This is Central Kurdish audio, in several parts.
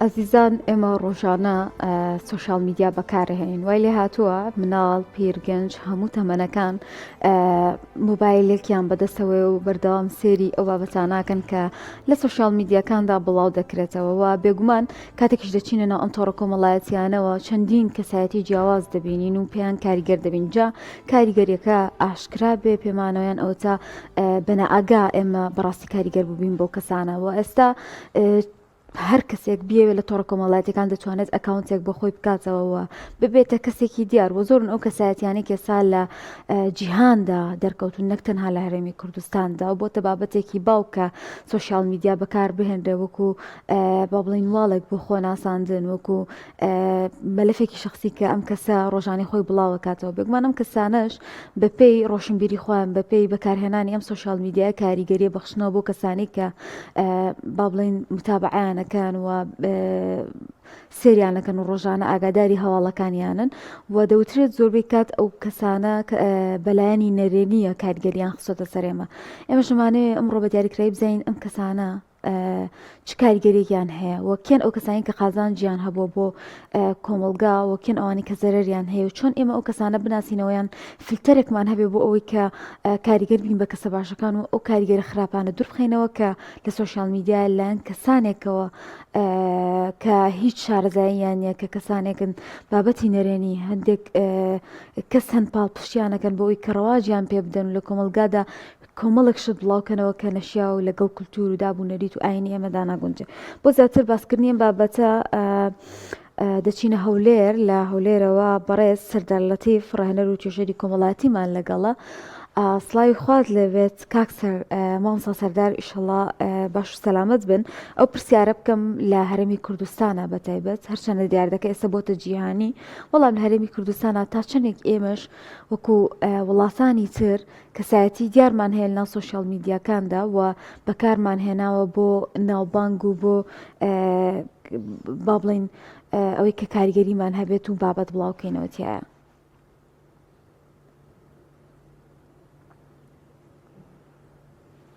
ئەزیزان ئێمە ڕۆژانە سوۆشال میدیا بەکارهێنین وای لێ هاتووە مناڵ پیرگەنج هەموو تەمەنەکان مۆبایلێکیان بەدەستەوەی و بەردەوام سێری ئەو بابەتاناکەن کە لە سوۆشال میدیاکاندا بڵاو دەکرێتەوە و بێگومان کاتێکش دەچینە ئەم تۆڕە کۆمەڵایەتیانەوە چەندین کەسایەتی جیاواز دەبینین و پێیان کاریگەر دەبین جا کاریگەریەکە ئاشکرا بێ پێمانەوەیان ئەو تا بەنەئاگا ئێمە بەڕاستی کاریگەر بووبین بۆ کەسانەوە ئێستا هەر کەسێک بێوێ لە تۆڕە کۆمەڵایەتەکان دەتوانێت ئەکاونتێک بۆ خۆی بکاتەوە ببێتە کەسێکی دیار وە زۆرن ئەو کەسایەتیانی کێسا لە جیهاندا دەرکەوتون نەک تەنها لە هەرێمی کوردستاندا و بۆتە بابەتێکی باوکە سوۆشال میدیا بەکار بهێنرێ وەکو با بڵین واڵێک بۆ خۆ ناساندن وەکو مەلەفێکی شخصی کە ئەم کەسە ڕۆژانی خۆی بڵاو کاتەوە بێگومان ئەم کەسانش بەپێی ڕۆشنبیری خۆیان بەپێی بەکارهێنانی ئەم سوۆشال میدیای کاریگەریە بەخشنەوە بۆ کەسانی کە با بڵین متابعیانەکان و سریانەکەن و ڕۆژانە ئاگاداری هەواڵەکانیانن و دەوترێت زۆربەی کات ئەو کەسانە بەلایەنی نەرێنیە کاریگەریان خسۆتە سەرێمە ئێمە ژمانەیە ئەمڕۆ بە دیاریکرایی بزین ئەم کەسانە چ کاریگەریەکیان هەیە و کێن ئەو کەسانی کە قازان گیان هەبوو بۆ کۆمەلگا و کێن ئەوانی کە زەرەریان هەیە و چۆن ئێمە ئەو کەسانە بناسینەوەیان فیلتەرێکمان هەبێ بۆ ئەوەی کە کاریگەر بین بە کەسە باشەکان و ئەو کاریگەری خراپانە دوور بخینەوە کە لە سوۆشال میدیا لایەن کەسانێکەوە کە هیچ شارەزاییان نیە کە کەسانێکن بابەتی نەرێنی هەندێک کەس هەند پاڵ پشتیانەکەن بۆ ئەوی کە ڕەواجیان پێ بدەن و لە کۆمەلگادا کۆمەڵێک شت بڵاوکەنەوە کە نەشیا و لەگەڵ کولتور و دابوونەریت و ئاینی ئێمەدا ناگونجێ بۆ زیاتر باسکردنیان بابەتە دەچینە هەولێر لە هەولێرەوە بەڕێز سەردار لەتیف ڕاهێنەر و توێژەری کۆمەڵاتیمان لەگەڵە سڵاوی خوارد لەوێت کاکسەر مامۆستا سەردار ئیشەڵا باش و سەلامەت بن ئەو پرسیارە بکەم لە هەرێمی کوردستانە بەتایبەت هەرچەندە دیاردەکە ئێستا بۆتە جیهانی وەڵام لە هەرێمی کوردستانە تا چەندێک ئێمەش وەکو وڵاتانی تر کەسایەتی دیارمان هەیە لەناو سوۆشال میدیاکاندا و بەکارمان هێناوە بۆ ناوبانگ و بۆ با بڵین ئەوەی کە کاریگەریمان هەبێت و بابەت بڵاوکەینەوەتیایە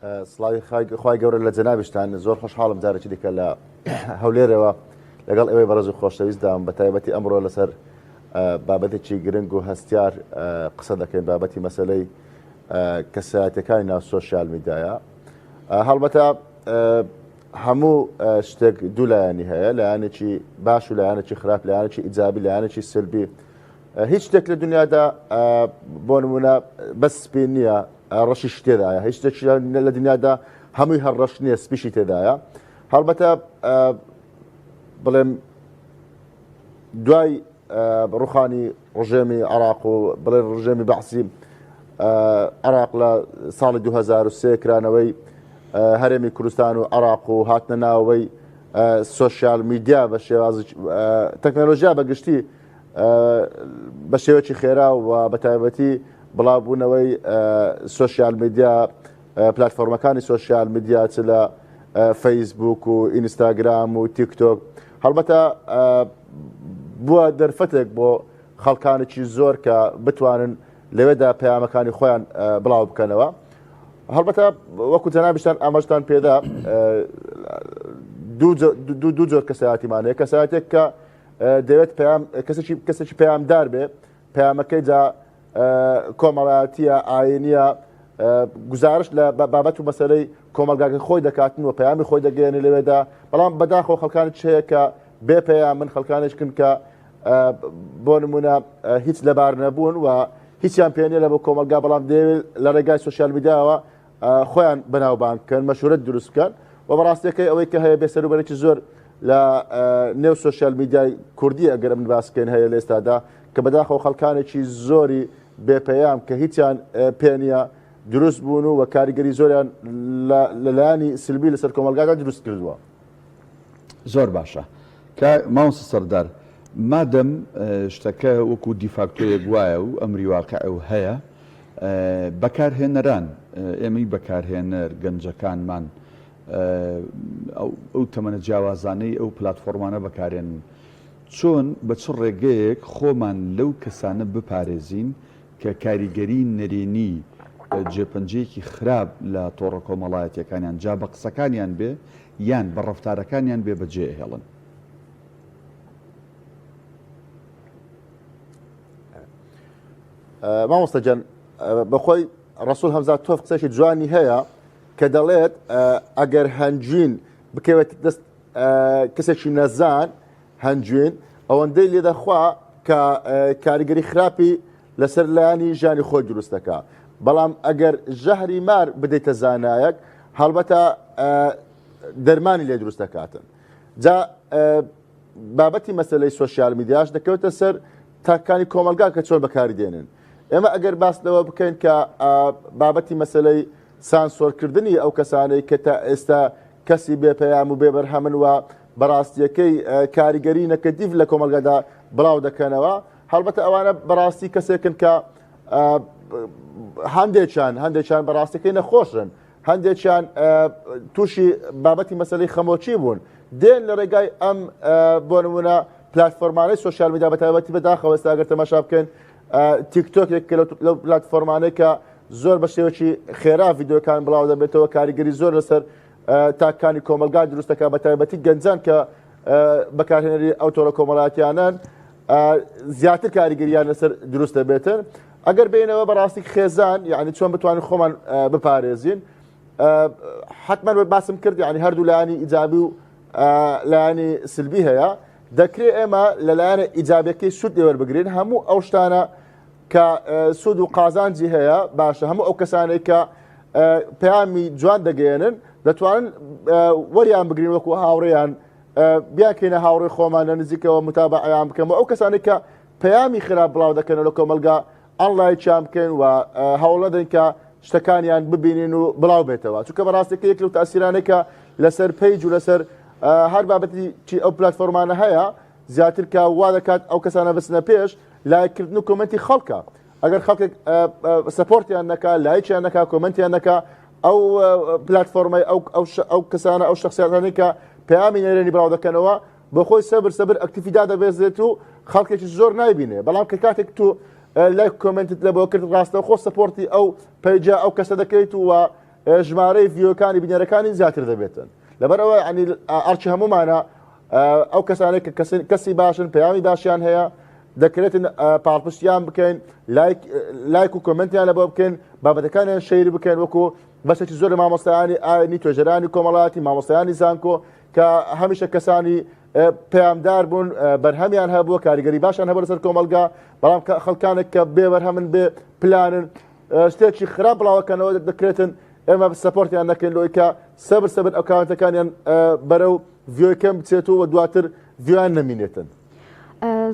سڵاوی خی گەورە لە جەنابشتان زۆر خۆشحاڵم جارێکی دیکە لە هەولێرەوە لەگەڵ ئێوەی بەڕێز و خۆشەویستدام بە تایبەتی ئەمڕۆ لەسەر بابەتێکی گرنگ و هەستیار قسە دەکەین بابەتی مەسەلەی کەسایەتەکانی ناو سوۆشیال میدیایە هەڵبەتە هەموو شتێک دوو لایەنی هەیە لایەنێکی باش و لایەنێکی خراپ لایەنێکی ئیجابی لایەنێکی سلبی هیچ شتێک لە دنیادا بۆ نمونە بەس سپین نییە ڕەشیش تێدایە هیچ شتێکی لە دنیادا هەمووی هەر ڕەش نییە سپیشی تێدایە هەڵبەتە بڵێم دوای ڕوخانی ڕژێمی عێراق و بڵێن ڕژێمی بەعسی عێراق لە ساڵی 2003 کرانەوەی هەرێمی کوردستان و عێراق و هاتنە ناوەوەی سوۆشیال میدیا بە شێوازی تەکنۆلۆژیا بەگشتی بە شێوەیەکی خێرا و بە تایبەتی بڵاوبوونەوەی سوۆشیال میدیا پلاتفۆرمەکانی سوۆشیال میدیا چ لە فەیسبوک و ئینستاگرام و تیکتۆک هەڵبەتە بووە دەرفەتێک بۆ خەڵکانێکی زۆر کە بتوانن لەوێدا پەیامەکانی خۆیان بڵاو بکەنەوە هەڵبەتە وەکو جەنابشتان ئاماژتان پێدا دوو جۆر کەسایەتیمان هەیە کەسایەتێک کە دەوێت کەسێکی پەیامدار بێ پەیامەکەی جا کۆمەڵایەتیە ئاینیە گزارش لە بابەت و مەسەلەی کۆمەلگاکە خۆی دەکاتن و پەیامی خۆی دەگەێنێ لەوێدا بەڵام بەداخەوە خەڵکانێک هەیە کە بێ پەیامن خەڵکانێکن کە بۆ نمونە هیچ لەبار نەبوون و هیچیان پێ نیە لە بۆ کۆمەلگا بەڵام دەوێت لە ڕێگای سوۆشیال میدیاوە خۆیان بەناوبانگکەن مەشورەت دروست بکەن و بەڕاستیەکەی ئەوەی کە هەیە بێسەروبەرێکی زۆر لە نێو سوۆشیال میدیای کوردی ئەگەر من باسکەین هەیە لە ئێستادا کە بەداخەوە خەڵکانێکی زۆری بێپەیام کە هیچیان پێ نیە دروست بوون و کاریگەری زۆریان لەلایانی سلبی لەسەر کۆمەلگادا دروست کردووە زۆر باشە کە مامۆستا سەردار مادەم شتەکە وەکو دیفاکتۆیەک وایە و ئەمری واقع و هەیە بەکارهێنەران ئێمەی بەکارهێنەر گەنجەکانمان ئەو تەمەنە جیاوازانەی ئەو پلاتفۆرمانە بەکارێن چۆن بە چ ڕێگەیەک خۆمان لەو کەسانە بپارێزین کە کاریگەری نەرێنی جێپەنجەیەکی خراپ لە تۆڕە کۆمەڵایەتیەکانیان جا بە قسەکانیان بێ یان بە ڕەفتارەکانیان بێ بەجێ هێڵن مامۆستا جەن بەخۆی ڕسوول هەمزە تۆف قسەشی جوانی هەیە کە دەڵێت ئەگەر هەنجوین بکەوێت دەست کەسێکی نەزان هەنجوین ئەوەندەی لێ دەخوا کە کاریگەری خراپی لەسەر لایانی ژیانی خۆی دروست دەکا بەڵام ئەگەر ژەهری مار بدەیتە زانایەک هەڵبەتە دەرمانی لێ دروست دەکاتن جا بابەتی مەسەلەی سۆشیال میدیاش دەکەوێتە سەر تاکانی کۆمەلگا کە چۆن بەکاری دێنن ئێمە ئەگەر باس لەوە بکەین کە بابەتی مەسەلەی سانسۆرکردنی ئەو کەسانەی کە تا ئێستا کەسی بێپەیام و بێبەرهەمن و بەڕاستیەکەی کاریگەری نەکەدیف لە کۆمەلگادا بڵاو دەکەنەوە هەڵبەتە ئەوانە بەڕاستی کەسێکن کە هەندێکیان بەڕاستیەکەی نەخۆشن هەندێکیان تووشی بابەتی مەسەلەی خەمۆچی بوون دێن لە ڕێگای ئەم بۆ نمونە پلتفۆرمانەی سۆشیال میدیا بەتایبەتی بەداخەوە ئێستا ئەگەر تەماشا بکەین تیکتۆک یەکێک لەو پلتفۆرمانەی کە زۆر بە شێوەی خێرا ڤیدیۆکان بڵاو دەبێتەوە کاریگەری زۆر لەسەر تاکانی کۆمەلگا دروست دەکات بەتایبەتی گەنجان کە بەکارهێنەری ئەو تۆڕە کۆمەڵایەتیانن زیاتر کاریگەریان لەسەر دروست دەبێتن ئەگەر بینەوە بەڕاستی خێزان یعنی چۆن بتوانین خۆمان بپارێزین حتمما باسم کرد یعنی هەردوو لایانی ئیجابی و لایانی سلبی هەیە دەکرێت ئێمە لەلایەنە ئیجابیەکەی سوود لێوەربگرین هەموو ئەو شتانە کە سوود و قازانجی هەیە باشە هەموو ئەو کەسانەی کە پەیامی جوان دەگەێنن دەتوانن وەریان بگرین وەکو هاوڕێیان بیاکەینە هاوڕێی خۆمان لە نزیکەوە متابعەیان بکەمەوە ئەو کەسانێک کە پەیامی خراپ بڵاو دەکەنەوە لە کۆمەلگا ئەنڵایکیان بکەین و هەوڵ نەدەین کە شتەکانیان ببینین و بڵاو بێتەوە چونکە بەڕاستیەکە یەک لەو تاسیرانەی کە لەسەر پەیج و لەسەر هەر بابەتی ئەو پلتفۆرمانە هەیە زیاتر کە وا دەکات ئەو کەسانە بچنە پێش لایکردن و کۆمنتی خەڵکە ئەگەر خەڵکێک سەپۆرتیان نەکا لایکیان نەکا کۆمنتیان نەکا ئەو پلتفۆرمای ئەو کەسانە ئەو شخصیاتانی کە پەیامی نێرێنی بڵاو دەکەنەوە بۆ خۆی سەبر ئەکتیڤیدا دەبێزێت و خەڵکێکی زۆر نایبینێ بەڵام کە کاتێک تو لایک کۆمنتت لە بۆ کرد ڕاستە خۆ سەپۆرتی ئەو پەیجا ئەو کەسە دەکەیت و ژمارەی ڤیۆکانی بینەرەکانی زیاتر دەبێتن لەبەرەوە ینی ئەرچی هەمومانە ئەو کەسانێک کە کەسی باشن پەیامی باشیان هەیە دەکرێتن پاڵپشتیان بکەین لایک و کۆمنتیان لە بۆ بکەین بابەتەکانیان شەیری بکەین وەکو بەشێکی زۆر مامۆستایانی ئاینی توێژەرانی کۆمەڵاتی مامۆستایانی زانکۆ کە هەمیشە کەسانی پەیامدار بوون بەرهەمیان هەبووە کاریگەری باشیان هەبوو لەسەر کۆمەلگا بەڵام خەڵکانێک کە بێبەرهەمن بێ پلانن شتێکی خراپ بڵاوەکەنەوە دەکرێتن ئێمە سەپۆرتیان نەکەین لۆی کە سەبر ئەکاونتەکانیان بەرەو ڤیۆکەم بچێتەوە و دواتر ڤیۆیان نەمینێتن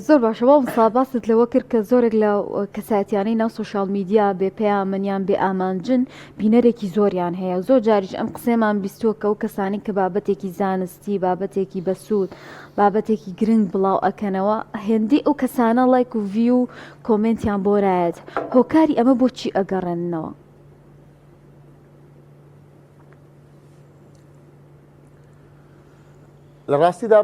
زۆر باشەوە ساباست لەوە کرد کە زۆرێک لە کەساتیانەی ناو سوۆشال میدیا بێ پەیامەنیان بێ ئامانجن بینەرێکی زۆریان هەیە زۆر جاریش ئەم قسێمان بیستووە کە ئەو کەسانی کە بابەتێکی زانستی بابەتێکی بەسوود بابەتێکی گرنگ بڵاو ئەکەنەوە هێندی ئەو کەسانە لایک و ڤی و کۆمنتیان بۆرایەت هۆکاری ئەمە بۆچی ئەگەڕێننەوە لە ڕاستیدا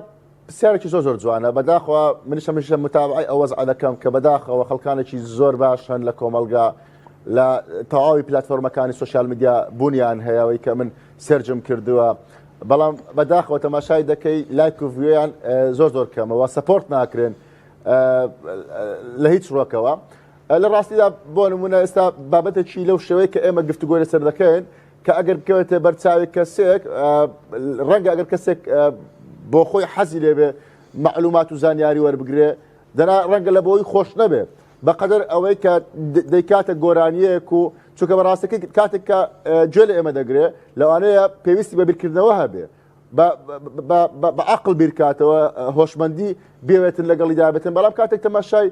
پرسیارێکی زۆر جوانە بەداخەوە منیشە متابعی ئەو وەزع دەکەم کە بەداخەوە خەڵکانێکی زۆر باشن لە کۆمەلگا لە تەواوی پلتفۆرمەکانی سوۆشیال میدیا بوونیان هەیەەوەی کە من سەرجم کردووە بەڵام بەداخەوە تەماشای دەکەی لایک و ڤیۆیان زۆر کەمەوە سەپۆرت ناکرێن لە هیچ ڕۆکەوە لە ڕاستیدا بۆ نمونە ئێستا بابەتێکی لەو شێوەیە کە ئێمە گفتوگۆی لەسەر دەکەین کە ئەگەر بکەوێتە بەرچاوی کەسێک ڕەنگە ئەگەر کەسێک بۆ خۆی حەزی لێبێ معلومات و زانیاری وەربگرێ دەنا ڕەنگە لە بۆی خۆش نەبێ بەقەدەر ئەوەی کە دەیکاتە گۆرانیەک و چونکە بەڕاستەکەی کاتێک کە گوێ لە ئێمە دەگرێ لەوانەیە پێویستی بە بیرکردنەوە هەبێ بە عەقڵ بیرکاتەوە هۆشمەندی بێوێتن لەگەڵی دابێتن بەڵام کاتێک تەماشای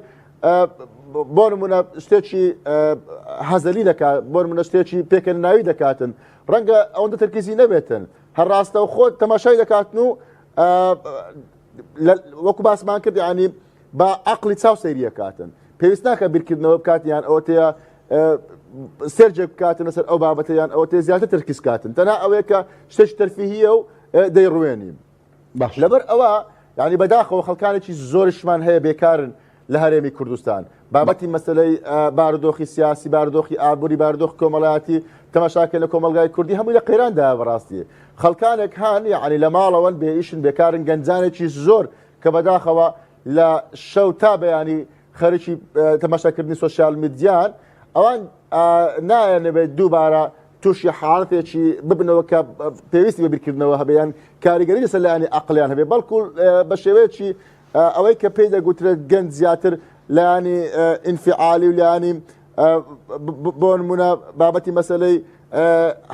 بۆ نمونە شتێکی هەزەلی دەکات بۆ نمونە شتێکی پێکەنیناوی دەکاتن ڕەنگە ئەوەندە تەرکیزی نەبێتن هەر ڕاستە و خۆت تەماشای دەکاتن و وەکو باسمان کرد ینی بە عەقڵی چاو سەیریەکاتن پێویست ناکە بیرکردنەوە بکاتیان ئەوە تەیە سەرجێک بکاتن لەسەر ئەو بابەتەیان ئەوە تێ زیاتر تەرکیز کاتن تەنها ئەوەیە کە شتێکی تەرفیهیە و دەیڕوێنین لەبەر ئەوە ینی بەداخەوە خەڵکانێکی زۆرشمان هەیە بێکارن لە هەرێمی کوردستان بابەتی مەسەلەی بارودۆخی سیاسی بارودۆخی ئابووری بارودۆخی کۆمەڵایەتی تەماشاکە لە کۆمەلگای کوردی هەمووی لە قەیراندا بەڕاستی خەڵکانێک هەن یعنی لە ماڵەوەن بێئیشن بێکارن گەنجانێکی زۆر کە بەداخەوە لە شەو تا بەیانی خەریکی تەماشاکردنی سوۆسیال میدیان ئەوان نایەنەبێت دووبارە تووشی حاڵەتێکی ببنەوە کە پێویستی بەبیرکردنەوە هەبیان کاریگەری لەسەر لایانی عەقڵیان هەبێ بەڵکو بە شێوەیەکی ئەوەی کە پێی دەگوترێت گەنج زیاتر لایانی ئینفعالی و لایانی بۆ نمونە بابەتی مەسەلەی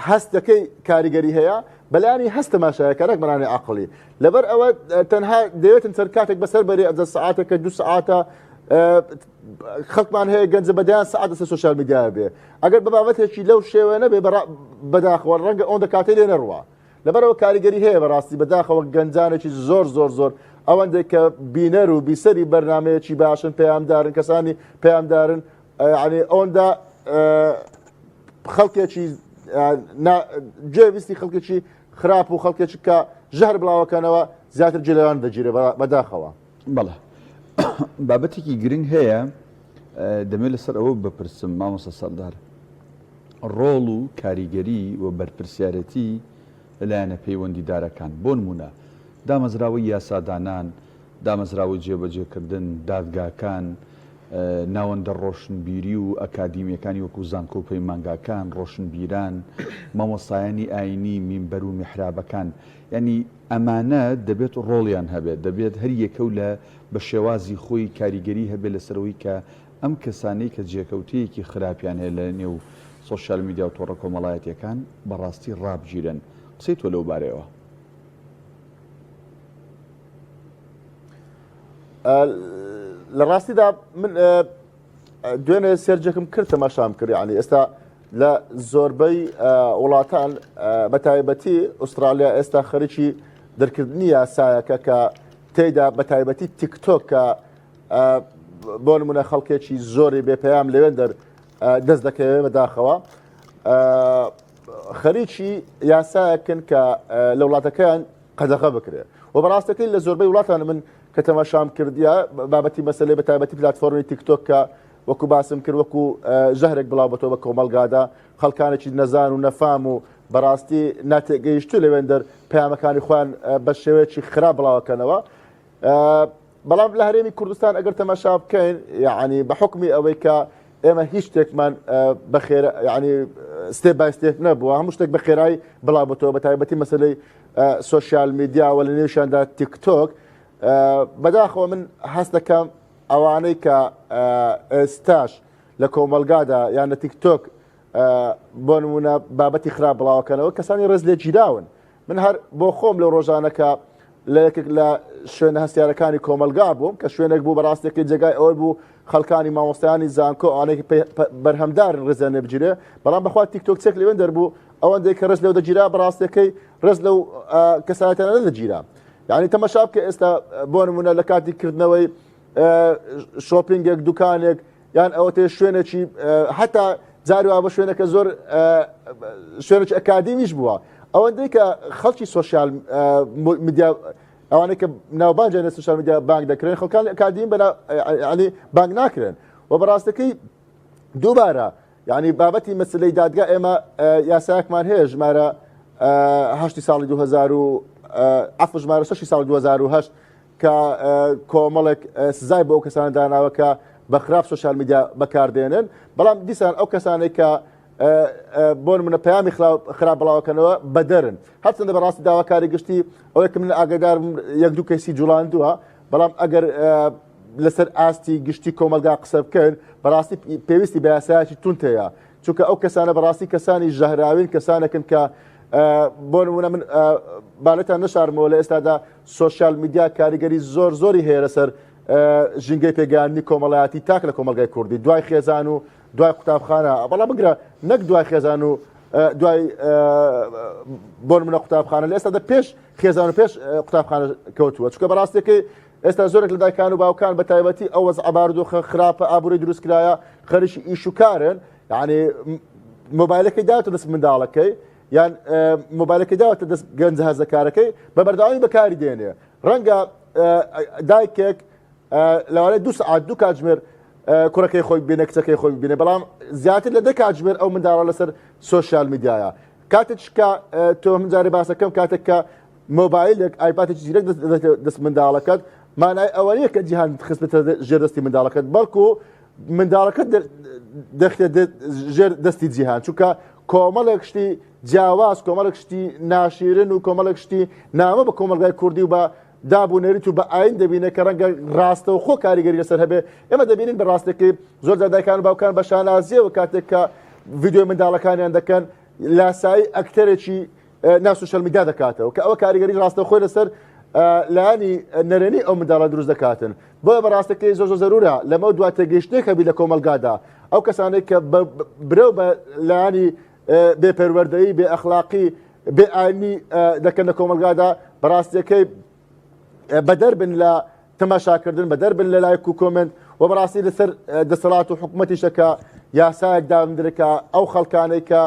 هەستەکەی کاریگەری هەیە بەلایانی هەست تەماشایەکە نەک بەلایانی عەقڵی لەبەر ئەوە تەنها دەوێتن سەر کاتێک بەسەر بەرێ ئەدە سەعاتێکە 2 سەعاتە خەڵکمان هەیە گەنجە بەدایان سەعات لەسەر سوۆسیال میدیا بێ ئەگەر بە بابەتێکی لەو شێوە نەبێ بەداخەوە ڕەنگە ئەوەندە کاتێ لێ نەڕوا لەبەرەوە کاریگەری هەیە بەڕاستی بەداخەوە گەنجانێکی زۆر ئەوەندێک کە بینەر و بیسەری بەرنمەیەکی باشن پەیامدارن کەسانی پەیامدارن ینی ئەوەندا خەڵکێکی گوێویستی خەڵکێکی خراپ و خەڵکێکی کە ژەهر بڵاوەکەنەوە زیاتر جلەوان دەگیرێ بەداخەوە بەڵێ بابەتێکی گرنگ هەیە دەمێت لەسەر ئەوە بپرسم مامۆستا سەردار ڕۆڵ و کاریگەری و بەرپرسیارەتی لەلایەنە پەیوەندیدارەکان بۆ نمونە دامەزراوەی یاسادانان دامەزراوەی جێبەجێکردن دادگاکان ناوەندە ڕۆشنبیری و ئەکادیمیەکانی وەکو زانکۆ و پەیمانگاکان ڕۆشنبیران مامۆستایانی ئاینی مینبەر و میحرابەکان یعنی ئەمانە دەبێت ڕۆڵیان هەبێت دەبێت هەر یەکەو لە بە شێوازی خۆی کاریگەری هەبێت لەسەرەوەی کە ئەم کەسانەی کە جێکەوتەیەکی خراپیان هەیە لە نێو سۆشیال میدیا و تۆڕە کۆمەڵایەتیەکان بەڕاستی ڕابگیرن قسەی تۆ لەو بارەیەوە لە ڕاستیدا من دوێنێ سێرجەکەم کرد تەماشام کرد ینی ئێستا لە زۆربەی وڵاتان بە تایبەتی ئوسترالیا ئێستا خەریکی دەرکردنی یاسایەکە کە تێیدا بە تایبەتی تیکتۆک کە بۆ نمونە خەڵکێکی زۆری بێپەیام لەوێن دەست دەکەوێت بەداخەوە خەریکی یاسایەکن کە لە وڵاتەکەیان قەدەغە بکرێت و بەڕاستەکەی لە زۆربەی وڵاتان من کە تەماشام کردیە بابەتی مەسەلەی بە تایبەتی پلاتفۆرمی تیکتۆک کە وەکو باسم کرد وەکو ژەهرێک بڵاو بەتەوە بە کۆمەلگادا خەڵکانێکی نەزان و نەفام و بەڕاستی ناتێگەیشتو لەوێن پەیامەکانی خۆیان بە شێوەیەکی خراپ بڵاوەکەنەوە بەڵام لە هەرێمی کوردستان ئەگەر تەماشا بکەین یعنی بە حکمی ئەوەی کە ئێمە هیچ شتێکمان بەخێرا ینی ستێپ بای ستێپ نەبووە هەموو شتێک بە خێرایی بڵاو بەتەوە بە تایبەتی مەسەلەی سۆشیال میدیا و لە نێوشاندا تیکتۆک بەداخەوە من هەست دەکەم ئەوانەی کە ئێستاش لە کۆمەلگادا یان لە تیکتۆک بۆ نمونە بابەتی خراپ بڵاوەکەنەوە کەسانی ڕێز لێ گیراون من هەر بۆ خۆم لە ڕۆژانەکە لە یەکێک لە شوێنە هەستیارەکانی کۆمەلگا بووم کە شوێنێک بوو بەڕاستێکی جێگای ئەوەی بوو خەڵکانی مامۆستایانی زانکۆ ئەوانەی بەرهەمدارن ڕێزیان لێ بگیرێ بەڵام بەخوا تیکتۆک چێک لەوێن دەربوو ئەوەندەی کە ڕێز لەو دەگیرا بەڕاستەکەی ڕێز لەو کەسانەتانە نەدەگیرا یعنی تەماشا بکە ئێستا بۆ نمونە لە کاتی کردنەوەی شۆپینگێک دوکانێک یان ئەوە تێ شوێنێکی هەتا جارووا بە شوێنەکە زۆر شوێنێکی ئەکادیمیش بووە ئەوەندەی کە خەڵکی سۆشیال میدیا ئەوانەی کە ناوبانجیان لە سوشیال میدیا بانگ دەکرێن خەڵکان ئەکادیم ینی بانگ ناکرێن و بەڕاستەکەی دووبارە ینی بابەتی مەسلەی دادگا ئێمە یاسایەکمان هەیە ژمارە 8 ساڵی 2000 عفو ژمارە 6 ساڵی 2008 کە کۆمەڵێک سزای بۆ ئەو کەسانە داناوە کە بە خراپ سۆشیال میدیا بەکاردێنن بەڵام دیسان ئەو کەسانێک کە بۆ نمونە پەیامی خراپ بڵاوەکەنەوە بەدەرن هەرچەندە بەڕاستی داواکاری گشتی ئەوەیە کە من ئاگادار یەک دوو کەسی جوڵاندووە بەڵام ئەگەر لەسەر ئاستی گشتی کۆمەلگا قسە بکەن بەڕاستی پێویستی بە یاسایەکی تونت هەیە چونکە ئەو کەسانە بەڕاستی کەسانی ژەهراوین کەسانێکن کە بۆ نمونە من باڵێتان نەشارمەوە لە ئێستادا سۆشیال میدیا کاریگەری زۆری هەیە لەسەر ژینگەی پێگەیاندنی کۆمەڵایەتی تاک لە کۆمەلگای کوردی دوای خێزان و دوای قوتابخانە بەڵام بگرە نەک دوای خێزان و دوای بۆ نمونە قوتابخانە لە ئێستادا پێش خێزان و پێش قوتابخانە کەوتووە چونکە بەڕاستێکی ئێستا زۆرێک لە دایکان و باوکان بە تایبەتی ئەو وەزع بارودۆخە خراپە ئابووری دروستکرایە خەریکی ئیش و کارن یعنی مۆبایلەکەی داوەتە دەست منداڵەکەی یان مۆبایلەکەی داوەتە دەست گەنج هەزەکارەکەی بە بەردەوامی بەکاری دێنێ ڕەنگە دایکێک لەوانەیە 2 سعات 2 کاتژمێر کوڕەکەی خۆی بینە کچەکەی خۆی بینێ بەڵام زیاتر لە 10 کاتژمێر ئەو منداڵە لەسەر سۆشیال میدیایە کاتێک کە تۆ من جارێ باسەکەم کاتێک کە مۆبایلێک ئایپاتێکی زیرەک دەست منداڵەکەت مانای ئەوە نیە کە جیهان خستبێتە ژێردەستی منداڵەکەت بەڵکو منداڵەکەت دەخێت ژێر دەستی جیهان چونکە کۆمەڵێک شتی جیاواز کۆمەڵێک شتی ناشیرن و کۆمەڵێک شتی نامە بە کۆمەلگای کوردی و بە دابوونەریت و بە ئاین دەبینە کە ڕەنگە ڕاستەوە خۆ کاریگەری لەسەر هەبێ ئێمە دەبینین بە ڕاستەکەی زۆر دایکان و باوکان بە شانازیەوە کاتێک کە ڤیدیۆ منداڵەکانیان دەکەن لاسایی ئەکتەرێکی ناو سوشەل میدیا دەکاتەوە کە ئەوە کاریگەری ڕاستەوە خۆی لەسەر لایانی نەرێنی ئەو منداڵە دروست دەکاتن بۆیە بە ڕاستەکەی زۆر زەرورە لەمە دوای تێگەیشتنێک هەبی لە کۆمەلگادا ئەو کەسانێک کە برەو بە لایانی بێپەروەردەیی بێ ئەخلاقی بێ ئاینی دەکەن لە کۆمەلگادا بەڕاستیەکەی بەدەربن لە تەماشاکردن بەدەربن لە لایک و کۆمنت و بەڕاستی لەسەر دەسەڵات و حکوومەتیشەکە یاسایەک دامدرێکە ئەو خەڵکانەی کە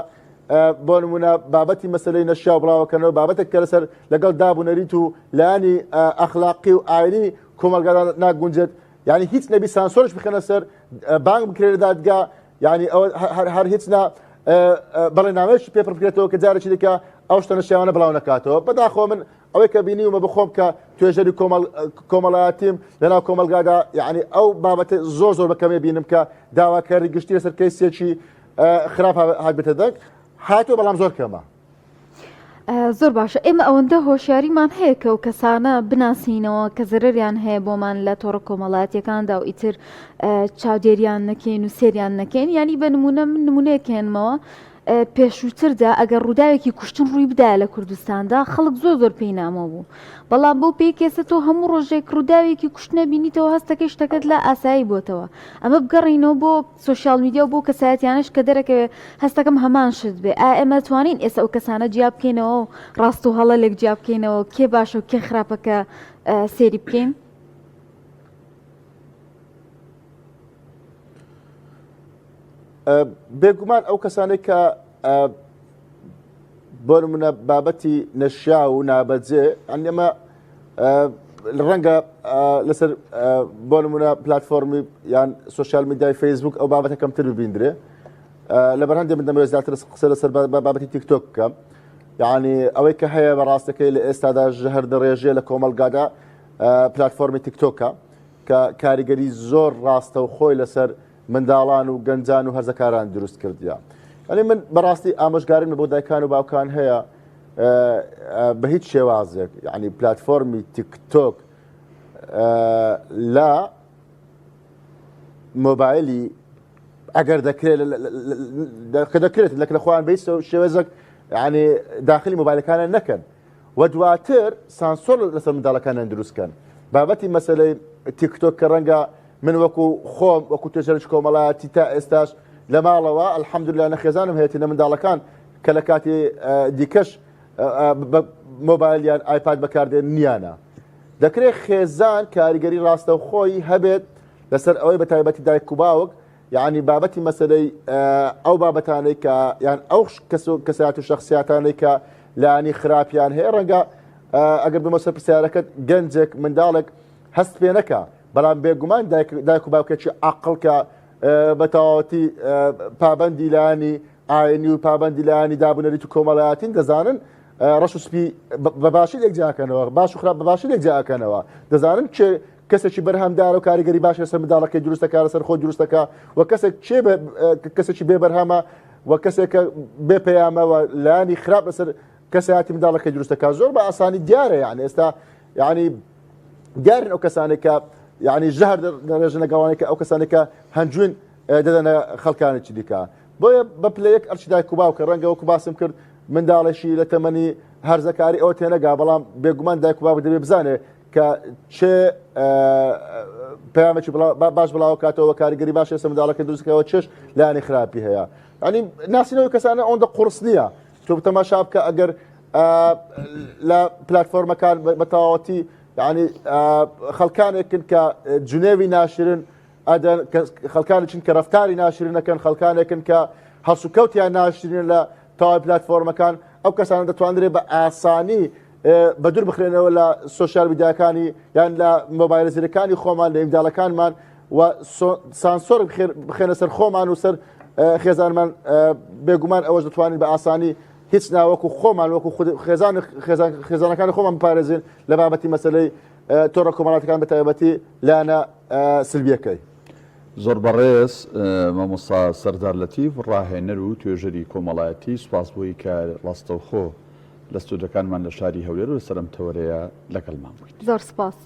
بۆ نمونە بابەتی مەسلەی نەشیا و بڵاوەکەنەوە بابەتێک کە لەسەر لەگەڵ دابوونەریت و لایانی ئەخلاقی و ئاینی کۆمەلگادا ناگونجێت یعنی هیچ نەبی سانسۆرش بخەنە سەر بانگ بکرێت لە دادگا یعنی ئەوە هەر هیچ بەڵێنامەیەکی پێپڕ بکرێتەوە کە جارێکی دیکە ئەو شتە نەشیاوانە بڵاو نەکاتەوە بەداخۆ من ئەوەی کە بینیومە بخۆم کە توێژەری کۆمەڵایەتیم لەناو کۆمەلگادا یعنی ئەو بابەتە زۆر بەکەمێ بینم کە داواکاری گشتی لەسەر کەیسێکی خراپ هات بێتە دەنگ هاتووە بەڵام زۆر کەمە. زۆر باشە ئێمە ئەوەندە هۆشیاریمان هەیە کە و کەسانە بناسیینەوە کە زەرریان هەیە بۆمان لە تۆڕە کۆمەڵایەتیەکاندا و ئیتر چاودێریان نەکەین و سێریان نەکەین ینی بە نمونە من نمونەیەکێنمەوە پێشووتردا ئەگەر ڕووداوێکی کوشتن ڕووی بدایە لە کوردستاندا خەڵک زۆر پێی نامە بوو بەڵام بۆ پێی کێسە تۆ هەموو ڕۆژێک ڕووداوێکی کوشتنە بینیتەوە هەستەکەی شتەکەت لە ئاسایی بۆتەوە ئەمە بگەڕینەوە بۆ سوۆشیال میدیا و بۆ کەسایەتیانش کە دەرەکەوێ هەستەکەم هەمان شت بێ ئێمە توانین ئێستا ئەو کەسانە جیا بکەینەوە و ڕاست و هەڵە لێک جیا بکەینەوە کێ باشە و کێ خراپەکە سێری بکەین. بێگومان ئەو کەسانێک کە بۆ نمونە بابەتی نەشیا و نابەجێ ئەمە ڕەنگە لەسەر بۆ نمونە پلتفۆرمی یان سوۆشیال میدیای فەیسبوک ئەو بابەتە کەمتر ببیندرێ لەبەر هەندێک من دەمەوێت زیاتر قسە لەسەر بابەتی تیکتۆک بکەم یعنی ئەوەی کە هەیە بەڕاستەکەی لە ئێستادا ژەهر دەڕێژێ لە کۆمەلگادا پلتفۆرمی تیکتۆکە کە کاریگەری زۆر ڕاستە و خۆی لەسەر منداڵان و گەنجان و هەرزەکاران دروست کردیا. ئەنی من بەڕاستی ئامۆژگاریم بۆ دایکان و باوکان هەیە بە هیچ شێوازێک یعنی پلتفۆرمی تیکتۆک لە مۆبایلی ئەگەر دەکرێت لە خۆیان بە هیچ شێوەزێک ینی داخلی مۆبایلەکانە نەکەن و دواتر سانسۆر لەسەر منداڵەکانیان دروستکەن بابەتی مەسەلەی تیکتۆک کە ڕەنگە من وەکو خۆم وەکو توێژەرش کۆمەڵایەتی تا ئێستاش لە ماڵەوە الحەمدوللا نەخێزانم هەیەی لە منداڵەکان کە لە کاتی دیکەش مۆبایلیان ئایپاد بەکاردێن نیانە دەکرێت خێزان کاریگەری ڕاستە و خۆی هەبێت لەسەر ئەوەی بە تایبەتی دایک و باوک یعنی بابەتی مەسەلەی ئەو بابەتانەی کە یان ئەو کەسات و شخصیاتانەی کە لایانی خراپیان هەیە ڕەنگە ئەگەر بمە سەر پرسیارەکەت گەنجێک منداڵێک هەست پێ نەکە بەڵام بێگومان دایک و باوکێکی عەقڵ کە بە تەواوەتی پابەندی لایانی ئاینی و پابەندی لایانی دابوونەریت و کۆمەڵایەتین دەزانن ڕەش و سپی بەباشی لێکجیاکەنەوە باش و خراپ بەباشی لێکجیاکەنەوە دەزانن کەسێکی بەرهەمدارە و کاریگەری باش لەسەر منداڵەکەی دروستەکە لەسەر خۆ دروستەکە و کەسێکی بێبەرهەمە و کەسێکە بێ پەیامەوە لایانی خراپ لەسەر کەسایەتی منداڵەکەی دروستەکە زۆر بە ئاسانی دیارە یعنی ئێستا یعنی دیارن ئەو کەسانێکە یعنی ژەهر دەڕێژن لەگەڵانێکە ئەو کەسانێکە هەنجوین دەدەنە خەڵکانێکی دیکە بۆیە بە پلەیەک ئەرچی دایک و باوکە ڕەنگە وەکو باسم کرد منداڵێکی لە تەمەنی هەرزەکاری ئەوە تێنەگا بەڵام بێگومان دایک و باوک دەبێ بزانێ کە چێ پەیامێکی باش بڵاو کاتەوە کاریگەری باش لەسەر منداڵەکە دروستکەوە چێش لایانی خراپی هەیە ینی ناسینەوەی کەسانە ئەوەندە قورس نییە تۆ تەماشا بکە ئەگەر لە پلتفۆرمەکان بە تەواوەتی یعنی خەڵکانێکن کە جنێوی ناشرن ئەدەن خەڵکانێکن کە ڕەفتاری ناشرینەکەن خەڵکانێکن کە هەڵسوکەوتیان ناشرین لە تەواوی پلتفۆرمەکان ئەو کەسانە دەتوانرێت بە ئاسانی بە دوور بخرێنەوە لە سوۆشیال میدیاکانی یان لە مۆبایلە زیرەکانی خۆمان لە ئیمداڵەکانمان و سانسۆر بخێنە سەر خۆمان و سەر خێزانمان بێگومان ئەوەش دەتوانین بە ئاسانی هیچ ناوەکو خۆمان وەکو خێزانەکانی خۆمان بپارێزین لە بابەتی مەسەلەی تۆڕە کۆمەڵاتەکان بە تایبەتی لایەنە سلبیەکەی. زۆر بەڕێز مامۆستا سەردار لەتیف ڕاهێنەر و توێژەری کۆمەڵایەتی سوپاس بۆی کە ڕاستەوخۆ لە ستودەکانمان لە شاری هەولێر و سەرم تەوەرەیە لەگەڵمان بوویت. زۆر سپاس.